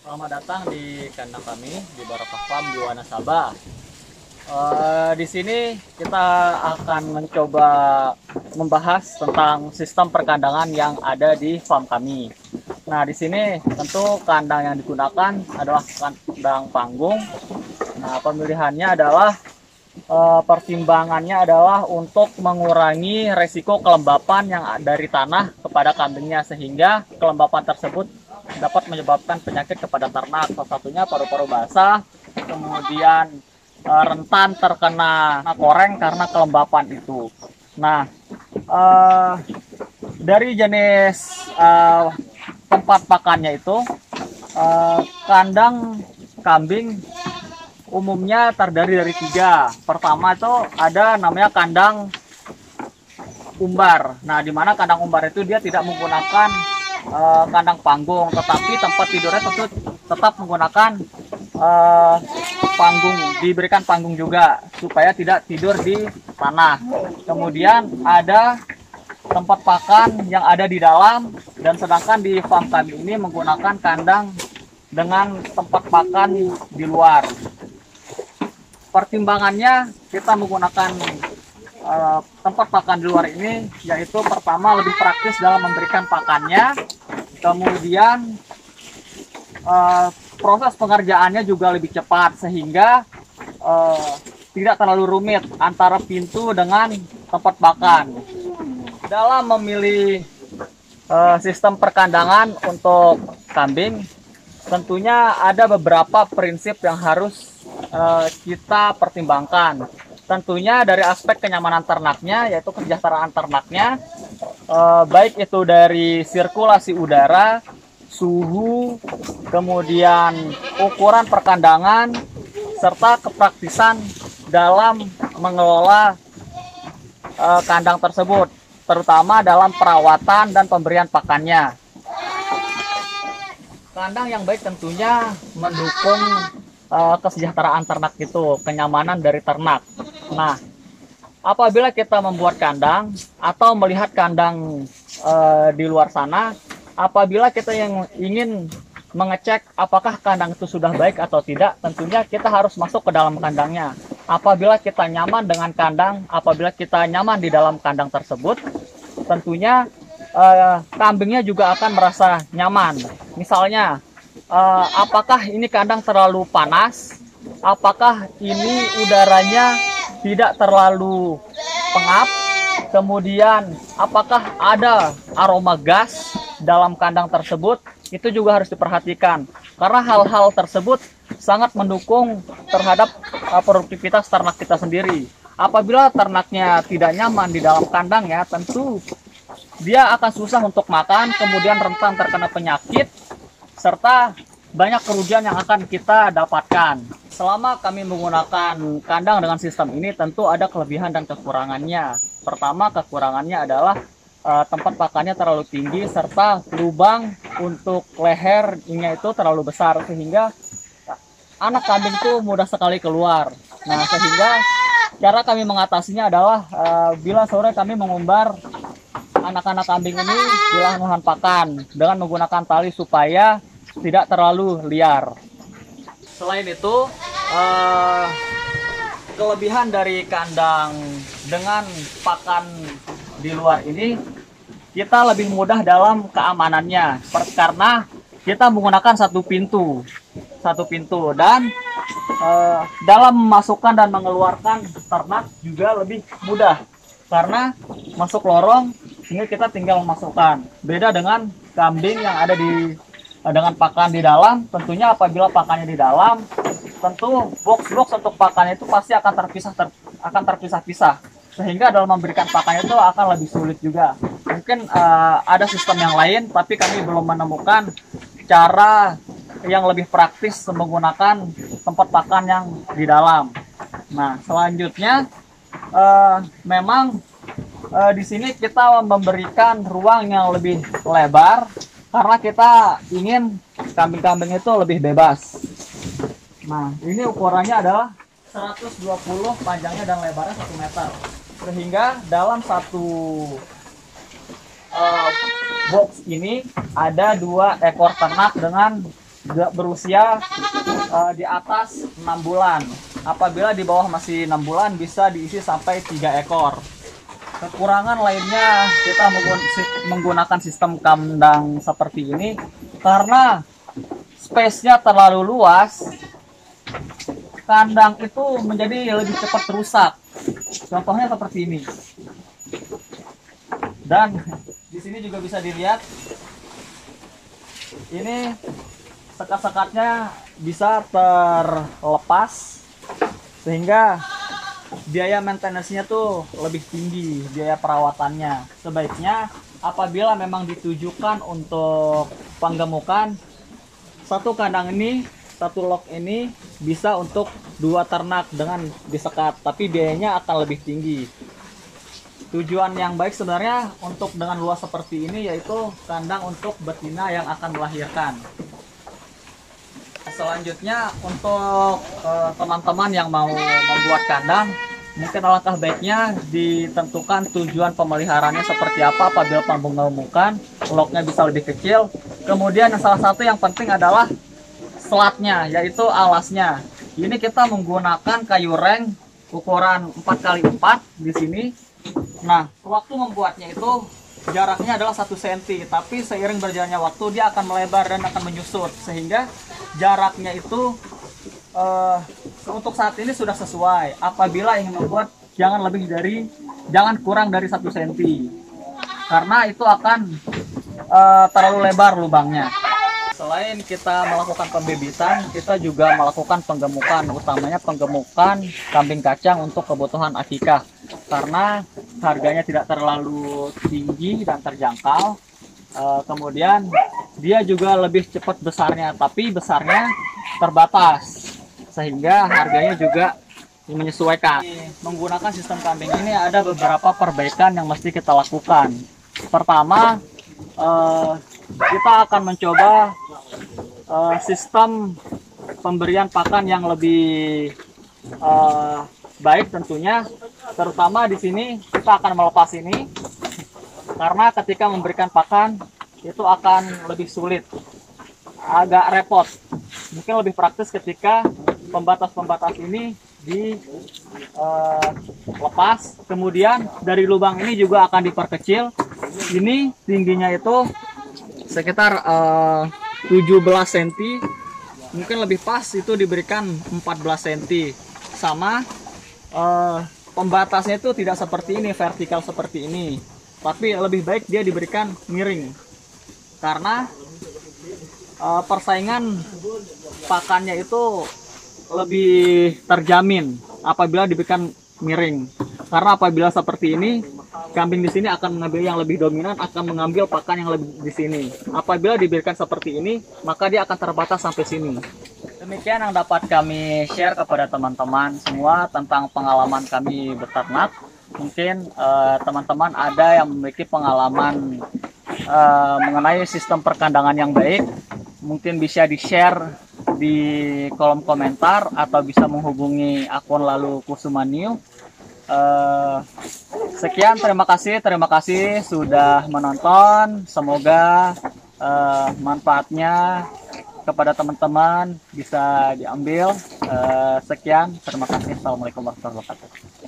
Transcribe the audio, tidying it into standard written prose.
Selamat datang di kandang kami di Barokah Farm di Wanasaba. Di sini kita akan mencoba membahas tentang sistem perkandangan yang ada di farm kami. Nah, di sini tentu kandang yang digunakan adalah kandang panggung. Nah, pemilihannya adalah pertimbangannya adalah untuk mengurangi resiko kelembapan yang dari tanah kepada kambingnya, sehingga kelembapan tersebut dapat menyebabkan penyakit kepada ternak. Salah satunya paru-paru basah, kemudian rentan terkena koreng karena kelembapan itu. Nah, dari jenis tempat pakannya itu, kandang kambing umumnya terdiri dari 3. Pertama itu ada namanya kandang umbar. Nah, di mana kandang umbar itu dia tidak menggunakan kandang panggung, tetapi tempat tidurnya tentu tetap menggunakan panggung, diberikan panggung juga supaya tidak tidur di tanah. Kemudian ada tempat pakan yang ada di dalam, dan sedangkan di farm kami ini menggunakan kandang dengan tempat pakan di luar. Pertimbangannya kita menggunakan tempat pakan di luar ini, yaitu pertama lebih praktis dalam memberikan pakannya, kemudian proses pengerjaannya juga lebih cepat, sehingga tidak terlalu rumit antara pintu dengan tempat pakan. Dalam memilih sistem perkandangan untuk kambing, tentunya ada beberapa prinsip yang harus kita pertimbangkan. Tentunya dari aspek kenyamanan ternaknya, yaitu kesejahteraan ternaknya, baik itu dari sirkulasi udara, suhu, kemudian ukuran perkandangan, serta kepraktisan dalam mengelola kandang tersebut, terutama dalam perawatan dan pemberian pakannya. Kandang yang baik tentunya mendukung kesejahteraan ternak itu, kenyamanan dari ternak. Nah, apabila kita membuat kandang atau melihat kandang di luar sana, apabila kita yang ingin mengecek apakah kandang itu sudah baik atau tidak, tentunya kita harus masuk ke dalam kandangnya. Apabila kita nyaman dengan kandang, apabila kita nyaman di dalam kandang tersebut, tentunya kambingnya juga akan merasa nyaman. Misalnya, apakah ini kandang terlalu panas? Apakah ini udaranya tidak terlalu pengap? Kemudian, apakah ada aroma gas dalam kandang tersebut? Itu juga harus diperhatikan, karena hal-hal tersebut sangat mendukung terhadap produktivitas ternak kita sendiri. Apabila ternaknya tidak nyaman di dalam kandang, ya tentu dia akan susah untuk makan, kemudian rentan terkena penyakit, serta banyak kerugian yang akan kita dapatkan. Selama kami menggunakan kandang dengan sistem ini, tentu ada kelebihan dan kekurangannya. Pertama, kekurangannya adalah tempat pakannya terlalu tinggi, serta lubang untuk lehernya itu terlalu besar, sehingga anak kambing itu mudah sekali keluar. Nah, sehingga cara kami mengatasinya adalah bila sore kami mengumbar anak-anak kambing ini di lahan pakan dengan menggunakan tali supaya tidak terlalu liar. Selain itu, kelebihan dari kandang dengan pakan di luar ini, kita lebih mudah dalam keamanannya karena kita menggunakan satu pintu, dan dalam memasukkan dan mengeluarkan ternak juga lebih mudah karena masuk lorong, sehingga kita tinggal memasukkan. Beda dengan kambing yang ada dengan pakan di dalam. Tentunya apabila pakannya di dalam, tentu box-box untuk pakannya itu pasti akan terpisah-pisah, sehingga dalam memberikan pakannya itu akan lebih sulit juga. Mungkin ada sistem yang lain, tapi kami belum menemukan cara yang lebih praktis menggunakan tempat pakan yang di dalam. Nah, selanjutnya memang di sini kita memberikan ruang yang lebih lebar karena kita ingin kambing-kambing itu lebih bebas. Nah, ini ukurannya adalah 120, panjangnya dan lebarnya 1 meter. Sehingga dalam satu box ini ada 2 ekor ternak dengan berusia di atas 6 bulan. Apabila di bawah masih 6 bulan bisa diisi sampai 3 ekor. Kekurangan lainnya kita menggunakan sistem kandang seperti ini karena space-nya terlalu luas. Kandang itu menjadi lebih cepat rusak. Contohnya seperti ini. Dan di sini juga bisa dilihat ini sekat-sekatnya bisa terlepas sehingga biaya maintenance-nya tuh lebih tinggi, biaya perawatannya. Sebaiknya apabila memang ditujukan untuk penggemukan, satu kandang ini, satu lock ini bisa untuk 2 ternak dengan disekat, tapi biayanya akan lebih tinggi. Tujuan yang baik sebenarnya untuk dengan luas seperti ini yaitu kandang untuk betina yang akan melahirkan. Selanjutnya untuk teman-teman yang mau membuat kandang, mungkin alangkah baiknya ditentukan tujuan pemeliharaannya seperti apa. Apabila penggemukan, locknya bisa lebih kecil. Kemudian yang salah satu yang penting adalah selatnya, yaitu alasnya. Ini kita menggunakan kayu reng ukuran 4x4 di sini. Nah, waktu membuatnya itu jaraknya adalah 1 cm, tapi seiring berjalannya waktu dia akan melebar dan akan menyusut, sehingga jaraknya itu untuk saat ini sudah sesuai. Apabila ingin membuat, jangan kurang dari 1 cm, karena itu akan terlalu lebar lubangnya. Selain kita melakukan pembibitan, kita juga melakukan penggemukan, utamanya penggemukan kambing kacang untuk kebutuhan akikah, karena harganya tidak terlalu tinggi dan terjangkau. Kemudian dia juga lebih cepat besarnya, tapi besarnya terbatas, sehingga harganya juga menyesuaikan. Menggunakan sistem kambing ini ada beberapa perbaikan yang mesti kita lakukan. Pertama, kita akan mencoba sistem pemberian pakan yang lebih baik tentunya. Terutama di sini kita akan melepas ini, karena ketika memberikan pakan itu akan lebih sulit, agak repot. Mungkin lebih praktis ketika pembatas-pembatas ini dilepas. Kemudian dari lubang ini juga akan diperkecil. Ini tingginya itu sekitar 17 cm, mungkin lebih pas itu diberikan 14 cm. Sama pembatasnya itu tidak seperti ini, vertikal seperti ini, tapi lebih baik dia diberikan miring, karena persaingan pakannya itu lebih terjamin apabila diberikan miring. Karena apabila seperti ini, kambing di sini akan mengambil yang lebih dominan, akan mengambil pakan yang lebih di sini. Apabila diberikan seperti ini, maka dia akan terbatas sampai sini. Demikian yang dapat kami share kepada teman-teman semua tentang pengalaman kami beternak. Mungkin teman-teman ada yang memiliki pengalaman mengenai sistem perkandangan yang baik, mungkin bisa di-share di kolom komentar atau bisa menghubungi akun Lalu Kusuma New. Sekian, terima kasih sudah menonton. Semoga manfaatnya kepada teman-teman bisa diambil. Sekian, terima kasih. Assalamualaikum warahmatullahi wabarakatuh.